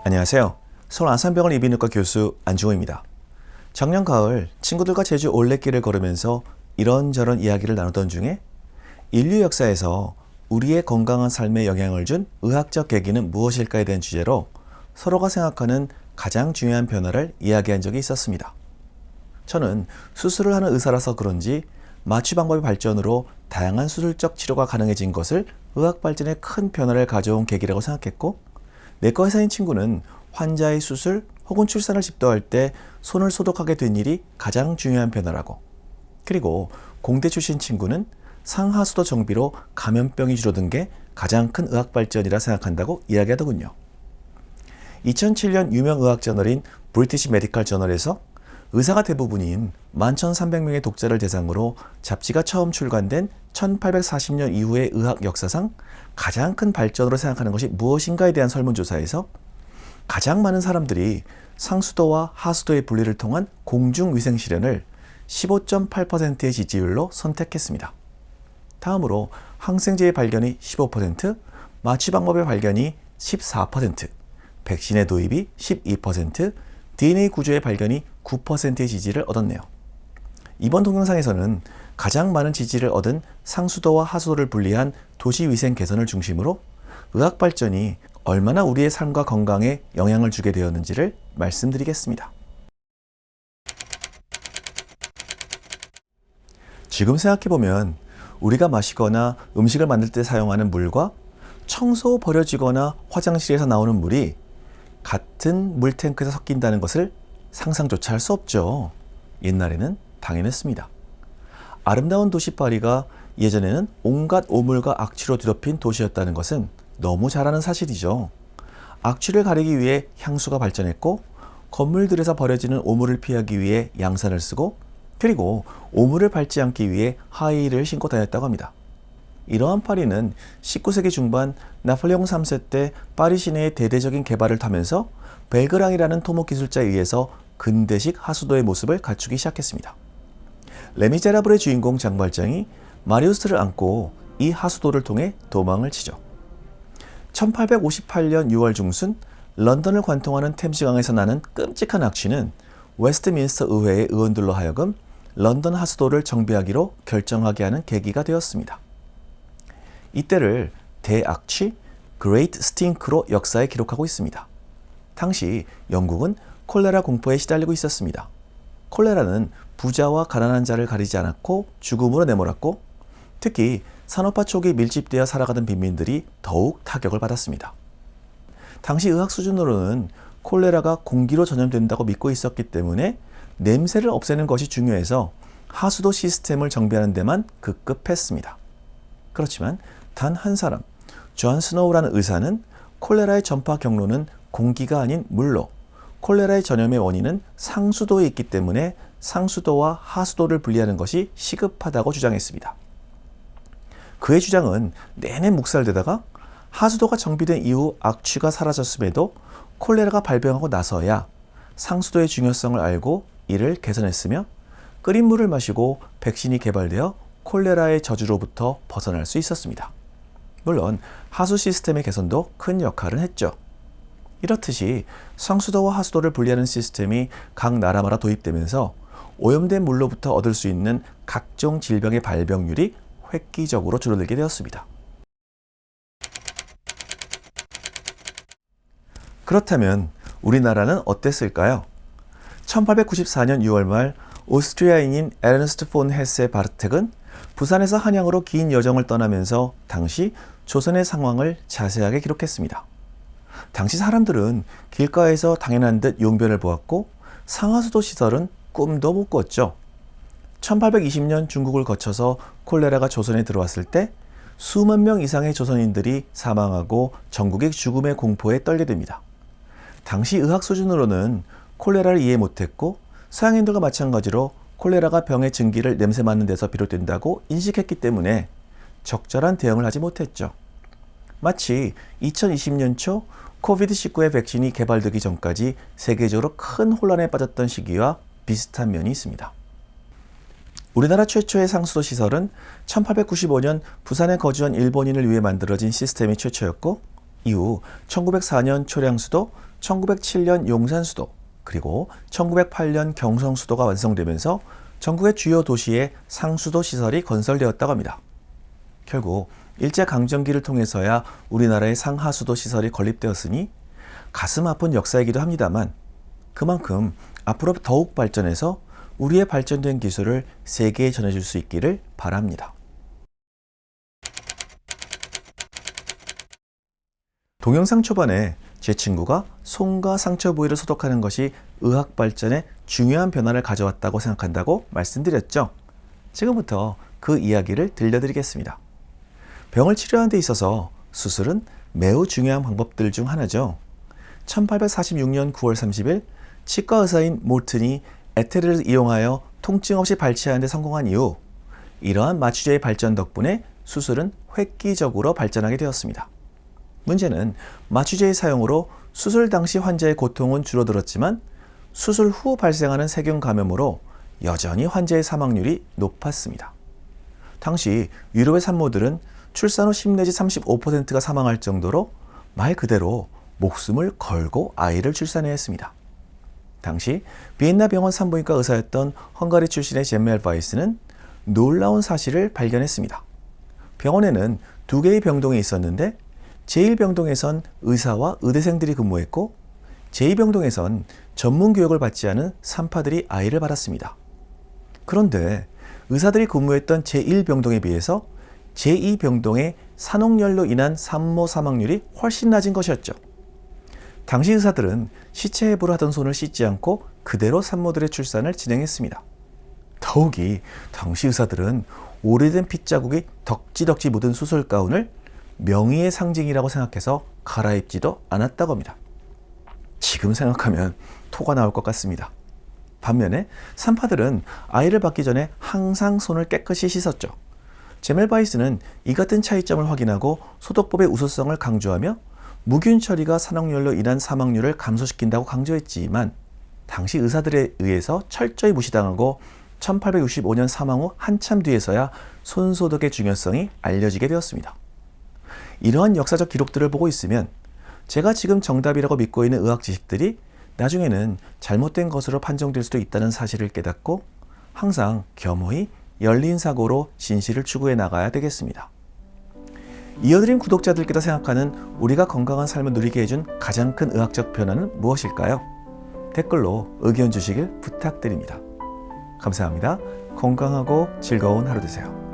안녕하세요. 서울 안산병원 이비인후과 교수 안중호입니다. 작년 가을 친구들과 제주 올레길을 걸으면서 이런저런 이야기를 나누던 중에 인류 역사에서 우리의 건강한 삶에 영향을 준 의학적 계기는 무엇일까에 대한 주제로 서로가 생각하는 가장 중요한 변화를 이야기한 적이 있었습니다. 저는 수술을 하는 의사라서 그런지 마취 방법의 발전으로 다양한 수술적 치료가 가능해진 것을 의학 발전에 큰 변화를 가져온 계기라고 생각했고, 내과 의사인 친구는 환자의 수술 혹은 출산을 집도할 때 손을 소독하게 된 일이 가장 중요한 변화라고, 그리고 공대 출신 친구는 상하수도 정비로 감염병이 줄어든 게 가장 큰 의학 발전이라 생각한다고 이야기하더군요. 2007년 유명 의학 저널인 브리티시 메디컬 저널에서 의사가 대부분인 11,300명의 독자를 대상으로 잡지가 처음 출간된 1840년 이후의 의학 역사상 가장 큰 발전으로 생각하는 것이 무엇인가에 대한 설문조사에서 가장 많은 사람들이 상수도와 하수도의 분리를 통한 공중위생실현을 15.8%의 지지율로 선택했습니다. 다음으로 항생제의 발견이 15%, 마취 방법의 발견이 14%, 백신의 도입이 12%, DNA 구조의 발견이 9%의 지지를 얻었네요. 이번 동영상에서는 가장 많은 지지를 얻은 상수도와 하수도를 분리한 도시위생 개선을 중심으로 의학 발전이 얼마나 우리의 삶과 건강에 영향을 주게 되었는지를 말씀드리겠습니다. 지금 생각해보면 우리가 마시거나 음식을 만들 때 사용하는 물과 청소 버려지거나 화장실에서 나오는 물이 같은 물탱크에서 섞인다는 것을 상상조차 할 수 없죠. 옛날에는 당연했습니다. 아름다운 도시 파리가 예전에는 온갖 오물과 악취로 뒤덮인 도시였다는 것은 너무 잘 아는 사실이죠. 악취를 가리기 위해 향수가 발전했고, 건물들에서 버려지는 오물을 피하기 위해 양산을 쓰고, 그리고 오물을 밟지 않기 위해 하이힐을 신고 다녔다고 합니다. 이러한 파리는 19세기 중반 나폴레옹 3세 때 파리 시내의 대대적인 개발을 타면서 벨그랑이라는 토목 기술자에 의해서 근대식 하수도의 모습을 갖추기 시작했습니다. 레미제라블의 주인공 장발장이 마리우스를 안고 이 하수도를 통해 도망을 치죠. 1858년 6월 중순 런던을 관통하는 템스강에서 나는 끔찍한 악취는 웨스트민스터 의회의 의원들로 하여금 런던 하수도를 정비하기로 결정하게 하는 계기가 되었습니다. 이때를 대악취, Great Stink로 역사에 기록하고 있습니다. 당시 영국은 콜레라 공포에 시달리고 있었습니다. 콜레라는 부자와 가난한 자를 가리지 않았고 죽음으로 내몰았고, 특히 산업화 초기 밀집되어 살아가던 빈민들이 더욱 타격을 받았습니다. 당시 의학 수준으로는 콜레라가 공기로 전염된다고 믿고 있었기 때문에 냄새를 없애는 것이 중요해서 하수도 시스템을 정비하는 데만 급급했습니다. 그렇지만 단 한 사람, 존 스노우라는 의사는 콜레라의 전파 경로는 공기가 아닌 물로, 콜레라의 전염의 원인은 상수도에 있기 때문에 상수도와 하수도를 분리하는 것이 시급하다고 주장했습니다. 그의 주장은 내내 묵살되다가 하수도가 정비된 이후 악취가 사라졌음에도 콜레라가 발병하고 나서야 상수도의 중요성을 알고 이를 개선했으며, 끓인 물을 마시고 백신이 개발되어 콜레라의 저주로부터 벗어날 수 있었습니다. 물론 하수 시스템의 개선도 큰 역할을 했죠. 이렇듯이 상수도와 하수도를 분리하는 시스템이 각 나라마다 도입되면서 오염된 물로부터 얻을 수 있는 각종 질병의 발병률이 획기적으로 줄어들게 되었습니다. 그렇다면 우리나라는 어땠을까요? 1894년 6월 말 오스트리아인인 에르너스트 폰 헤세 바르텍은 부산에서 한양으로 긴 여정을 떠나면서 당시 조선의 상황을 자세하게 기록했습니다. 당시 사람들은 길가에서 당연한 듯 용변을 보았고 상하수도 시설은 꿈도 못 꿨죠. 1820년 중국을 거쳐서 콜레라가 조선에 들어왔을 때 수만 명 이상의 조선인들이 사망하고 전국이 죽음의 공포에 떨게 됩니다. 당시 의학 수준으로는 콜레라를 이해 못했고, 서양인들과 마찬가지로 콜레라가 병의 증기를 냄새 맡는 데서 비롯된다고 인식했기 때문에 적절한 대응을 하지 못했죠. 마치 2020년 초 코비드-19의 백신이 개발되기 전까지 세계적으로 큰 혼란에 빠졌던 시기와 비슷한 면이 있습니다. 우리나라 최초의 상수도 시설은 1895년 부산에 거주한 일본인을 위해 만들어진 시스템이 최초였고, 이후 1904년 초량수도, 1907년 용산수도, 그리고 1908년 경성수도가 완성되면서 전국의 주요 도시에 상수도 시설이 건설되었다고 합니다. 결국 일제강점기를 통해서야 우리나라의 상하수도 시설이 건립되었으니 가슴 아픈 역사이기도 합니다만, 그만큼 앞으로 더욱 발전해서 우리의 발전된 기술을 세계에 전해줄 수 있기를 바랍니다. 동영상 초반에 제 친구가 손과 상처 부위를 소독하는 것이 의학 발전에 중요한 변화를 가져왔다고 생각한다고 말씀드렸죠. 지금부터 그 이야기를 들려드리겠습니다. 병을 치료하는 데 있어서 수술은 매우 중요한 방법들 중 하나죠. 1846년 9월 30일 치과 의사인 몰튼이 에테르를 이용하여 통증 없이 발치하는 데 성공한 이후, 이러한 마취제의 발전 덕분에 수술은 획기적으로 발전하게 되었습니다. 문제는 마취제의 사용으로 수술 당시 환자의 고통은 줄어들었지만 수술 후 발생하는 세균 감염으로 여전히 환자의 사망률이 높았습니다. 당시 유럽의 산모들은 출산 후 10 내지 35%가 사망할 정도로 말 그대로 목숨을 걸고 아이를 출산해야 했습니다. 당시 비엔나 병원 산부인과 의사였던 헝가리 출신의 젬멜 바이스는 놀라운 사실을 발견했습니다. 병원에는 2개의 병동이 있었는데 제1병동에선 의사와 의대생들이 근무했고 제2병동에선 전문 교육을 받지 않은 산파들이 아이를 받았습니다. 그런데 의사들이 근무했던 제1병동에 비해서 제2병동의 산옥열로 인한 산모 사망률이 훨씬 낮은 것이었죠. 당시 의사들은 시체 해부를 하던 손을 씻지 않고 그대로 산모들의 출산을 진행했습니다. 더욱이 당시 의사들은 오래된 핏자국이 덕지덕지 묻은 수술 가운을 명의의 상징이라고 생각해서 갈아입지도 않았다고 합니다. 지금 생각하면 토가 나올 것 같습니다. 반면에 산파들은 아이를 받기 전에 항상 손을 깨끗이 씻었죠. 제멜 바이스는 이 같은 차이점을 확인하고 소독법의 우수성을 강조하며 무균 처리가 산옥열로 인한 사망률을 감소시킨다고 강조했지만 당시 의사들에 의해서 철저히 무시당하고 1865년 사망 후 한참 뒤에서야 손소독의 중요성이 알려지게 되었습니다. 이러한 역사적 기록들을 보고 있으면 제가 지금 정답이라고 믿고 있는 의학 지식들이 나중에는 잘못된 것으로 판정될 수도 있다는 사실을 깨닫고 항상 겸허히 열린 사고로 진실을 추구해 나가야 되겠습니다. 이어드린 구독자들께서 생각하는 우리가 건강한 삶을 누리게 해준 가장 큰 의학적 변화는 무엇일까요? 댓글로 의견 주시길 부탁드립니다. 감사합니다. 건강하고 즐거운 하루 되세요.